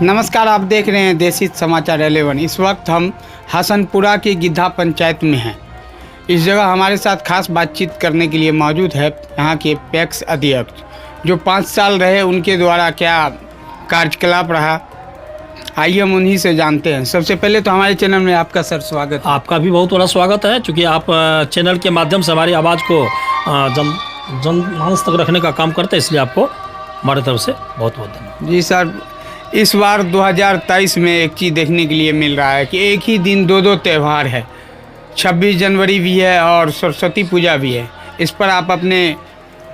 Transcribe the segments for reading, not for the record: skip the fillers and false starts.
नमस्कार, आप देख रहे हैं देसी समाचार 11। इस वक्त हम हसनपुरा की गिद्धा पंचायत में हैं। इस जगह हमारे साथ खास बातचीत करने के लिए मौजूद है यहाँ के पैक्स अध्यक्ष, जो 5 साल रहे, उनके द्वारा क्या कार्यकलाप रहा, आइए हम उन्हीं से जानते हैं। सबसे पहले तो हमारे चैनल में आपका सर स्वागत है। आपका भी बहुत बड़ा स्वागत है, क्योंकि आप चैनल के माध्यम से हमारी आवाज़ को जनमानस तक रखने का काम करते हैं, इसलिए आपको हमारे तरफ से बहुत बहुत धन्यवाद। जी सर, इस बार 2023 में एक चीज़ देखने के लिए मिल रहा है कि एक ही दिन दो त्यौहार है, 26 जनवरी भी है और सरस्वती पूजा भी है। इस पर आप अपने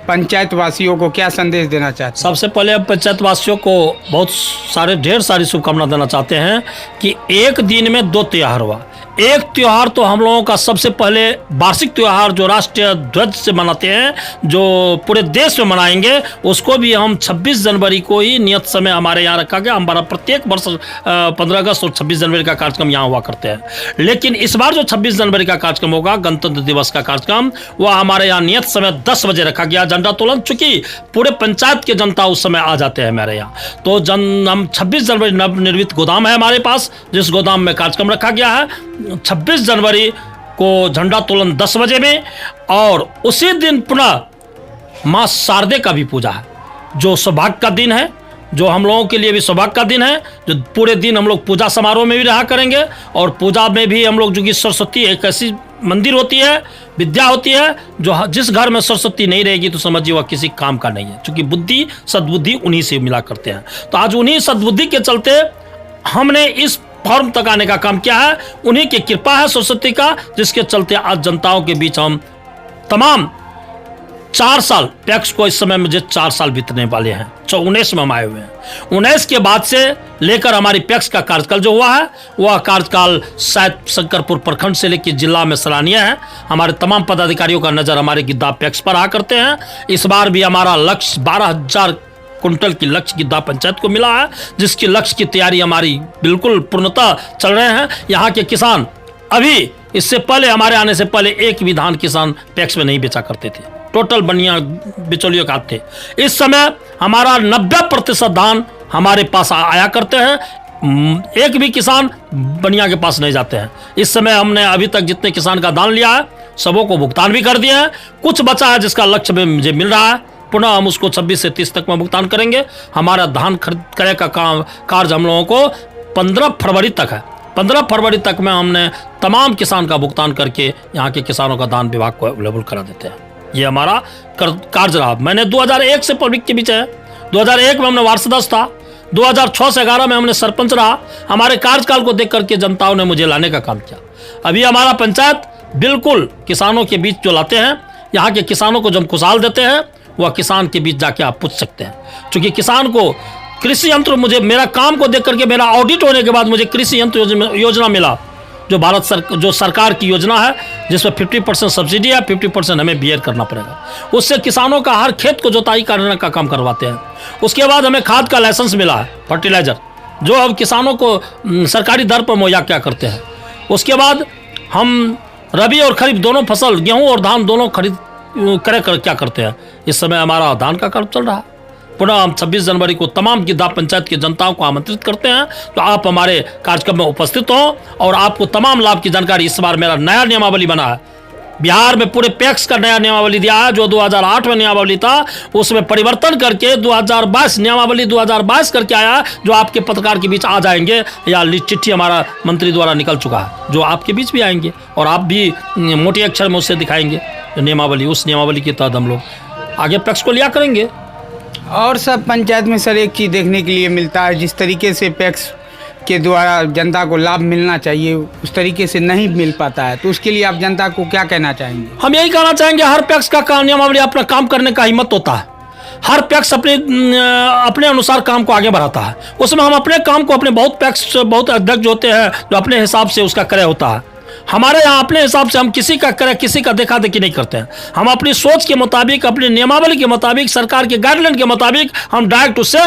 पंचायत वासियों को क्या संदेश देना चाहते हैं? सबसे पहले पंचायत वासियों को ढेर सारी शुभकामना देना चाहते हैं कि एक दिन में 2 त्यौहार हुआ। एक त्यौहार तो हम लोगों का सबसे पहले वार्षिक त्यौहार जो राष्ट्रीय ध्वज से मनाते हैं, जो पूरे देश में मनाएंगे, उसको भी हम 26 जनवरी को ही नियत समय हमारे यहाँ रखा गया। हमारा प्रत्येक वर्ष 15 अगस्त और 26 जनवरी का कार्यक्रम यहाँ हुआ करते हैं, लेकिन इस बार जो 26 जनवरी का कार्यक्रम होगा, गणतंत्र दिवस का कार्यक्रम, वह हमारे यहाँ नियत समय 10 बजे रखा गया, झंडा तोलन, चूंकि पूरे पंचायत के जनता उस समय आ जाते हैं हमारे यहाँ। तो हम 26 जनवरी नवनिर्मित गोदाम है हमारे पास, जिस गोदाम में कार्यक्रम रखा गया है। 26 जनवरी को झंडा तोलन 10 बजे में, और उसी दिन पुनः मां शारदे का भी पूजा है, जो सौभाग्य का दिन है, जो हम लोगों के लिए भी सौभाग्य का दिन है। जो पूरे दिन हम लोग पूजा समारोह में भी रहा करेंगे, और पूजा में भी हम लोग, जो कि सरस्वती एक ऐसी मंदिर होती है, विद्या होती है, जो जिस घर में सरस्वती नहीं रहेगी तो समझिए वह किसी काम का नहीं है, क्योंकि बुद्धि सद्बुद्धि उन्हीं से मिला करते हैं। तो आज उन्हीं सद्बुद्धि के चलते हमने इस फॉर्म तक आने का काम किया है। उन्हीं की कृपा है सरस्वती का, जिसके चलते आज जनताओं के बीच हम तमाम 4 साल, पैक्स को इस समय मुझे 4 साल बीतने वाले हैं। 19 में हम आए हुए हैं। 19 के बाद से लेकर हमारी पैक्स का कार्यकाल जो हुआ है, वह कार्यकाल शायद शंकरपुर प्रखंड से लेकर जिला में सराहनीय है। हमारे तमाम पदाधिकारियों का नजर हमारे गिद्धा पैक्स पर आ करते हैं। इस बार भी हमारा लक्ष्य 12,000 कुंटल की लक्ष्य गिद्धा पंचायत को मिला है, जिसकी लक्ष्य की तैयारी हमारी बिल्कुल पूर्णतः चल रहे हैं। यहाँ के किसान अभी इससे पहले, हमारे आने से पहले, एक भी धान किसान पैक्स में नहीं बेचा करते थे, टोटल बनिया बिचौलियों का थे। इस समय हमारा 90% धान हमारे पास आया करते हैं, एक भी किसान बनिया के पास नहीं जाते हैं। इस समय हमने अभी तक जितने किसान का धान लिया है, सबों को भुगतान भी कर दिया है। कुछ बचा है जिसका लक्ष्य में मुझे मिल रहा है, पुनः हम उसको 26 से 30 तक में भुगतान करेंगे। हमारा धान खरीद करे का कार्य हम लोगों को 15 फरवरी तक है। 15 फरवरी तक में हमने तमाम किसान का भुगतान करके यहाँ के किसानों का धान विभाग को अवेलेबल करा देते हैं। ये हमारा कार्य रहा। मैंने 2001 से पब्लिक के बीच है। 2001 में हमने वार्ड सदस्य था। 2006 से 11 में हमने सरपंच रहा। हमारे कार्यकाल को देख करके जनताओं ने मुझे लाने का काम किया। अभी हमारा पंचायत बिल्कुल किसानों के बीच जो लाते हैं, यहाँ के किसानों को जब खुशहाल देते हैं, वह किसान के बीच जाके आप पूछ सकते हैं। क्योंकि किसान को कृषि यंत्र, मुझे मेरा काम को देख करके, मेरा ऑडिट होने के बाद मुझे कृषि यंत्र योजना मिला, जो सरकार की योजना है, जिसमें 50% सब्सिडी है, 50% हमें बियर करना पड़ेगा। उससे किसानों का हर खेत को जोताई करने का काम करवाते हैं। उसके बाद हमें खाद का लाइसेंस मिला है, फर्टिलाइजर, जो हम किसानों को सरकारी दर पर मुहैया क्या करते हैं। उसके बाद हम रबी और खरीफ दोनों फसल, गेहूँ और धान दोनों खरीद कर क्या करते हैं। इस समय हमारा धान का कार्य चल रहा है। पुनः हम 26 जनवरी को तमाम गिद्धा पंचायत की जनताओं को आमंत्रित करते हैं, तो आप हमारे कार्यक्रम में उपस्थित हों और आपको तमाम लाभ की जानकारी। इस बार मेरा नया नियमावली बना है, बिहार में पूरे पैक्स का नया नियमावली दिया है। जो 2008 में नियमावली था, उसमें परिवर्तन करके 2022 नियमावली 2022 करके आया, जो आपके पत्रकार के बीच आ जाएंगे, या चिट्ठी हमारा मंत्री द्वारा निकल चुका है, जो आपके बीच भी आएंगे और आप भी मोटे अक्षर में उससे दिखाएंगे नियमावली। उस नियमावली के तहत हम लोग आगे पैक्स को लिया करेंगे। और सब पंचायत में सर एक चीज़ देखने के लिए मिलता है, जिस तरीके से पैक्स के द्वारा जनता को लाभ मिलना चाहिए, उस तरीके से नहीं मिल पाता है। तो उसके लिए आप जनता को क्या कहना चाहेंगे? हम यही कहना चाहेंगे, हर पैक्स का नियमावली अपना काम करने का हिम्मत होता है। हर पैक्स अपने अनुसार काम को आगे बढ़ाता है। उसमें हम अपने काम को, अपने बहुत अध्यक्ष होते हैं जो अपने हिसाब से उसका क्रय होता है। हमारे यहाँ अपने हिसाब से हम किसी का क्रय, किसी का देखा देखी नहीं करते हैं। हम अपनी सोच के मुताबिक, अपनी नियमावली के मुताबिक, सरकार के गाइडलाइन के मुताबिक हम डायरेक्ट उससे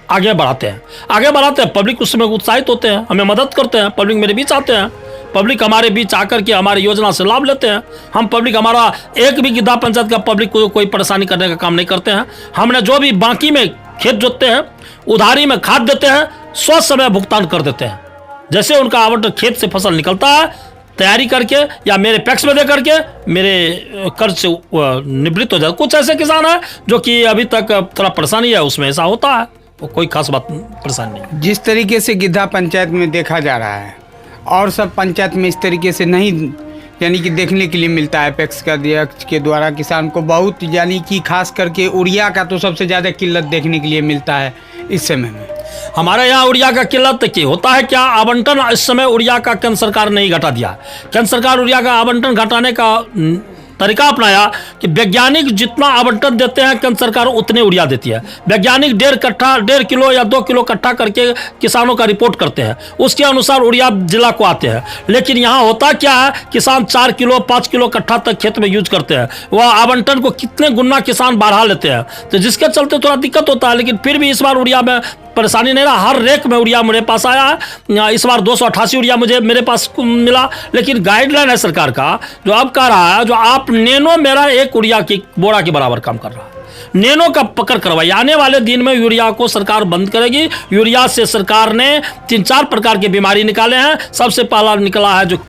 आगे बढ़ाते हैं। पब्लिक उसमें उत्साहित होते हैं, हमें मदद करते हैं, पब्लिक मेरे बीच आते हैं, पब्लिक हमारे बीच आकर के हमारी योजना से लाभ लेते हैं। हम पब्लिक, हमारा एक भी गिद्धा पंचायत का पब्लिक को कोई परेशानी करने का काम नहीं करते हैं। हमने जो भी बाकी में खेत जोतते हैं, उधारी में खाद देते हैं, समय भुगतान कर देते हैं। जैसे उनका आवंटन खेत से फसल निकलता है, तैयारी करके या मेरे पैक्स में दे करके मेरे कर्ज से निवृत्त हो जाए। कुछ ऐसे किसान हैं जो कि अभी तक थोड़ा परेशानी है, उसमें ऐसा होता है, तो कोई खास बात परेशानी नहीं। जिस तरीके से गिद्धा पंचायत में देखा जा रहा है और सब पंचायत में इस तरीके से नहीं यानी कि देखने के लिए मिलता है। पैक्स का अध्यक्ष के द्वारा किसान को बहुत यानी कि खास करके यूरिया का तो सबसे ज़्यादा किल्लत देखने के लिए मिलता है इस समय में। हमारे यहाँ यूरिया का किल्लत की होता है क्या, आवंटन इस समय यूरिया का केंद्र सरकार ने ही घटा दिया। केंद्र सरकार यूरिया का आवंटन घटाने का तरीका अपनाया कि वैज्ञानिक जितना आवंटन देते हैं केंद्र सरकार उतने यूरिया देती है। वैज्ञानिक 1.5 किलो या 2 किलो इकट्ठा करके किसानों का रिपोर्ट करते हैं, उसके अनुसार यूरिया जिला को आते हैं। लेकिन यहाँ होता क्या है, किसान 4 किलो 5 किलो इकट्ठा तक खेत में यूज करते हैं, वह आवंटन को कितने गुना किसान बढ़ा लेते हैं, तो जिसके चलते थोड़ा दिक्कत होता है। लेकिन फिर भी इस बार यूरिया में परेशानी नहीं रहा, हर रेक में यूरिया मेरे पास आया है। इस बार 288 यूरिया मेरे पास मिला। लेकिन गाइडलाइन है सरकार का जो अब कह रहा है, जो आप नैनो मेरा एक यूरिया की बोरा के बराबर काम कर रहा है, नैनो का पकड़ करवाई। आने वाले दिन में यूरिया को सरकार बंद करेगी। यूरिया से सरकार ने 3-4 प्रकार की बीमारी निकाले हैं। सबसे पहला निकला है जो